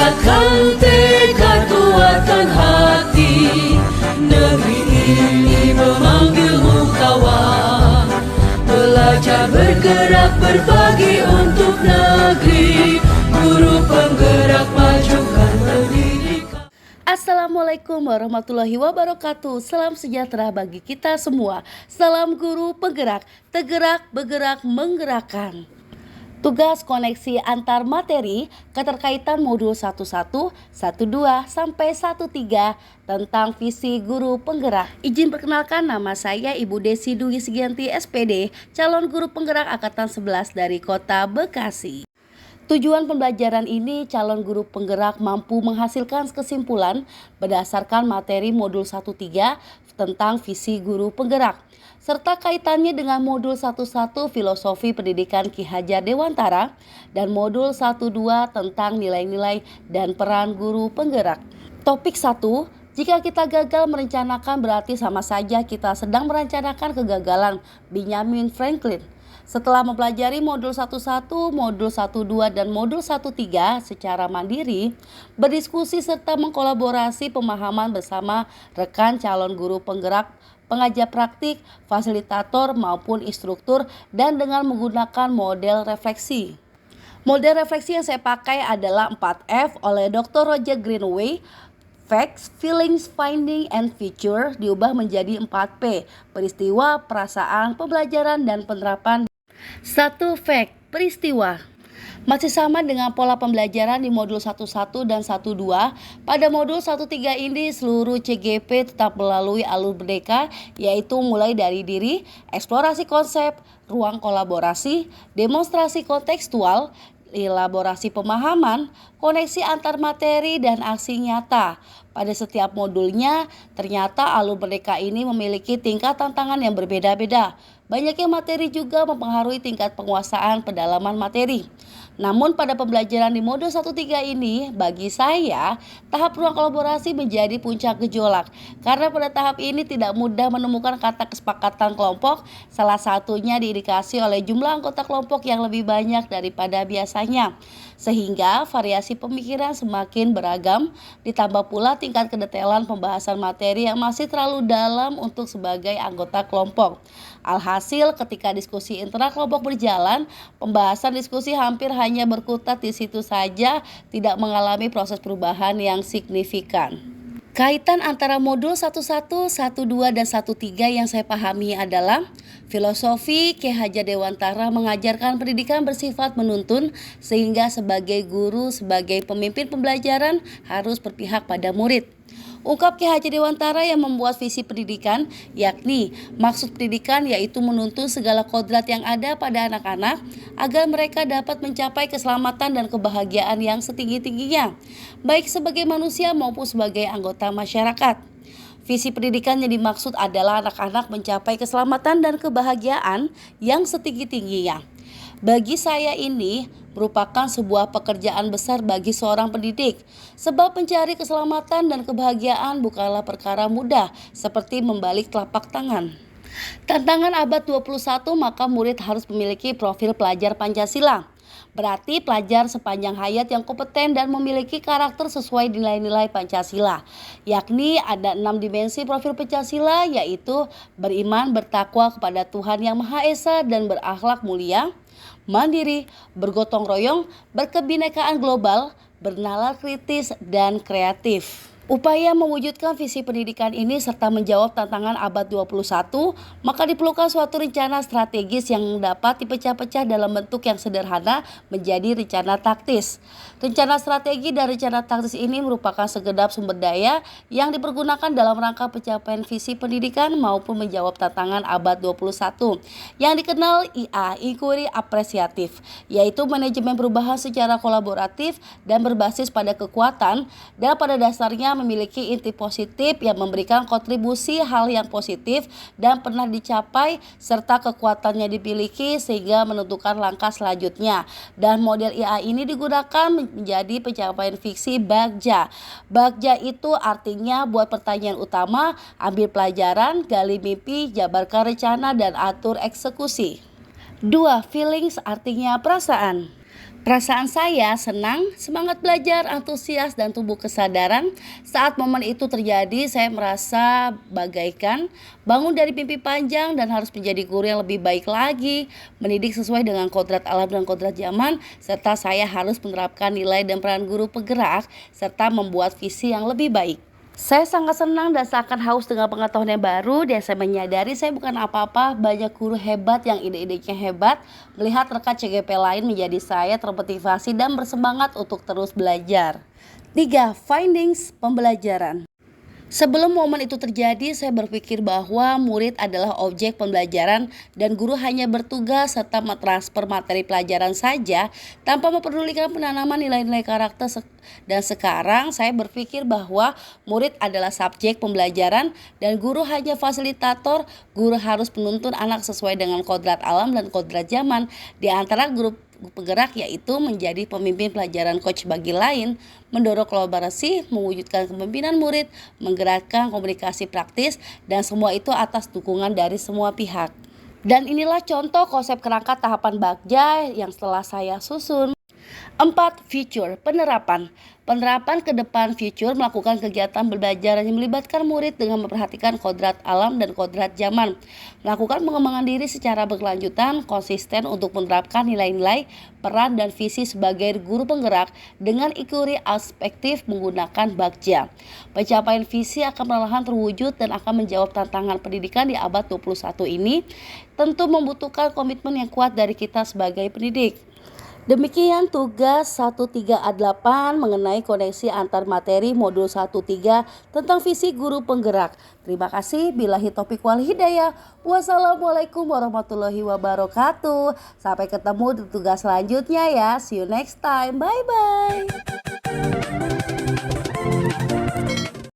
Kuatkan tekad, kuatkan hati. Negeri ini memanggilmu kawan. Belajar bergerak berbagi untuk negeri. Guru penggerak majukan pendidikan. Assalamualaikum warahmatullahi wabarakatuh. Salam sejahtera bagi kita semua. Salam guru penggerak, tergerak, bergerak, menggerakkan. Tugas koneksi antar materi keterkaitan modul 11, 12, sampai 13 tentang visi guru penggerak. Izin perkenalkan, nama saya Ibu Desi Dwi Sigianti SPD, calon guru penggerak angkatan 11 dari Kota Bekasi. Tujuan pembelajaran ini, calon guru penggerak mampu menghasilkan kesimpulan berdasarkan materi modul 13 tentang visi guru penggerak, serta kaitannya dengan modul 11 Filosofi Pendidikan Ki Hajar Dewantara dan modul 12 tentang nilai-nilai dan peran guru penggerak. Topik 1, jika kita gagal merencanakan berarti sama saja kita sedang merencanakan kegagalan, Benjamin Franklin. Setelah mempelajari modul 11, modul 12, dan modul 13 secara mandiri, berdiskusi serta mengkolaborasi pemahaman bersama rekan calon guru penggerak, pengajar praktik, fasilitator maupun instruktur, dan dengan menggunakan model refleksi. Model refleksi yang saya pakai adalah 4F oleh Dr. Roger Greenaway. Facts, Feelings, Finding, and Future diubah menjadi 4P, peristiwa, perasaan, pembelajaran, dan penerapan. 1. Fact, peristiwa. Masih sama dengan pola pembelajaran di modul 11 dan 12. Pada modul 13 ini seluruh CGP tetap melalui alur merdeka, yaitu mulai dari diri, eksplorasi konsep, ruang kolaborasi, demonstrasi kontekstual, elaborasi pemahaman, koneksi antar materi, dan aksi nyata. Pada setiap modulnya, ternyata alur merdeka ini memiliki tingkat tantangan yang berbeda-beda. Banyaknya materi juga mempengaruhi tingkat penguasaan pendalaman materi. Namun pada pembelajaran di modul 13 ini, bagi saya, tahap ruang kolaborasi menjadi puncak gejolak. Karena pada tahap ini tidak mudah menemukan kata kesepakatan kelompok, salah satunya diindikasi oleh jumlah anggota kelompok yang lebih banyak daripada biasanya. Sehingga variasi pemikiran semakin beragam, ditambah pula tingkat kedetailan pembahasan materi yang masih terlalu dalam untuk sebagai anggota kelompok. Alhasil ketika diskusi internal kelompok berjalan, pembahasan diskusi hampir hanya berkutat di situ saja, tidak mengalami proses perubahan yang signifikan. Kaitan antara modul 11, 12, dan 13 yang saya pahami adalah filosofi Ki Hajar Dewantara mengajarkan pendidikan bersifat menuntun, sehingga sebagai guru, sebagai pemimpin pembelajaran harus berpihak pada murid. Ungkap Ki Hajar Dewantara yang membuat visi pendidikan, yakni maksud pendidikan yaitu menuntun segala kodrat yang ada pada anak-anak agar mereka dapat mencapai keselamatan dan kebahagiaan yang setinggi-tingginya, baik sebagai manusia maupun sebagai anggota masyarakat. Visi pendidikan yang dimaksud adalah anak-anak mencapai keselamatan dan kebahagiaan yang setinggi-tingginya. Bagi saya ini merupakan sebuah pekerjaan besar bagi seorang pendidik, sebab mencari keselamatan dan kebahagiaan bukanlah perkara mudah seperti membalik telapak tangan. Tantangan abad 21, maka murid harus memiliki profil pelajar Pancasila. Berarti pelajar sepanjang hayat yang kompeten dan memiliki karakter sesuai nilai-nilai Pancasila, yakni ada 6 dimensi profil Pancasila, yaitu beriman, bertakwa kepada Tuhan Yang Maha Esa dan berakhlak mulia, mandiri, bergotong royong, berkebinekaan global, bernalar kritis, dan kreatif. Upaya mewujudkan visi pendidikan ini serta menjawab tantangan abad 21, maka diperlukan suatu rencana strategis yang dapat dipecah-pecah dalam bentuk yang sederhana menjadi rencana taktis. Rencana strategi dan rencana taktis ini merupakan segenap sumber daya yang dipergunakan dalam rangka pencapaian visi pendidikan maupun menjawab tantangan abad 21 yang dikenal IA, Inquiry Apresiatif, yaitu manajemen perubahan secara kolaboratif dan berbasis pada kekuatan dan pada dasarnya memiliki inti positif yang memberikan kontribusi hal yang positif dan pernah dicapai serta kekuatannya dimiliki sehingga menentukan langkah selanjutnya. Dan model IA ini digunakan menjadi pencapaian fiksi Bagja. Bagja itu artinya buat pertanyaan utama, ambil pelajaran, gali mimpi, jabarkan rencana, dan atur eksekusi. 2. Feelings artinya perasaan. Perasaan saya senang, semangat belajar, antusias, dan tumbuh kesadaran. Saat momen itu terjadi, saya merasa bagaikan bangun dari mimpi panjang dan harus menjadi guru yang lebih baik lagi, mendidik sesuai dengan kodrat alam dan kodrat zaman, serta saya harus menerapkan nilai dan peran guru penggerak, serta membuat visi yang lebih baik. Saya sangat senang dan seakan haus dengan pengetahuan yang baru dan saya menyadari saya bukan apa-apa, banyak guru hebat yang ide-idenya hebat. Melihat rekan CGP lain menjadi saya termotivasi dan bersemangat untuk terus belajar. 3. Findings pembelajaran. Sebelum momen itu terjadi, saya berpikir bahwa murid adalah objek pembelajaran dan guru hanya bertugas serta mentransfer materi pelajaran saja tanpa memperdulikan penanaman nilai-nilai karakter. Dan sekarang saya berpikir bahwa murid adalah subjek pembelajaran dan guru hanya fasilitator. Guru harus menuntun anak sesuai dengan kodrat alam dan kodrat zaman. Di antara guru penggerak yaitu menjadi pemimpin pelajaran coach bagi lain, mendorong kolaborasi, mewujudkan kepemimpinan murid, menggerakkan komunikasi praktis, dan semua itu atas dukungan dari semua pihak. Dan inilah contoh konsep kerangka tahapan Bagja yang setelah saya susun. 4. Future penerapan. Penerapan ke depan future melakukan kegiatan belajar yang melibatkan murid dengan memperhatikan kodrat alam dan kodrat zaman. Melakukan pengembangan diri secara berkelanjutan, konsisten untuk menerapkan nilai-nilai, peran dan visi sebagai guru penggerak dengan inquiry aspektif menggunakan Bagja. Pencapaian visi akan perlahan terwujud dan akan menjawab tantangan pendidikan di abad 21 ini, tentu membutuhkan komitmen yang kuat dari kita sebagai pendidik. Demikian tugas 13A8 mengenai koneksi antar materi modul 13 tentang visi guru penggerak. Terima kasih. Billahi taufiq wal hidayah. Wassalamualaikum warahmatullahi wabarakatuh. Sampai ketemu di tugas selanjutnya ya. See you next time. Bye bye.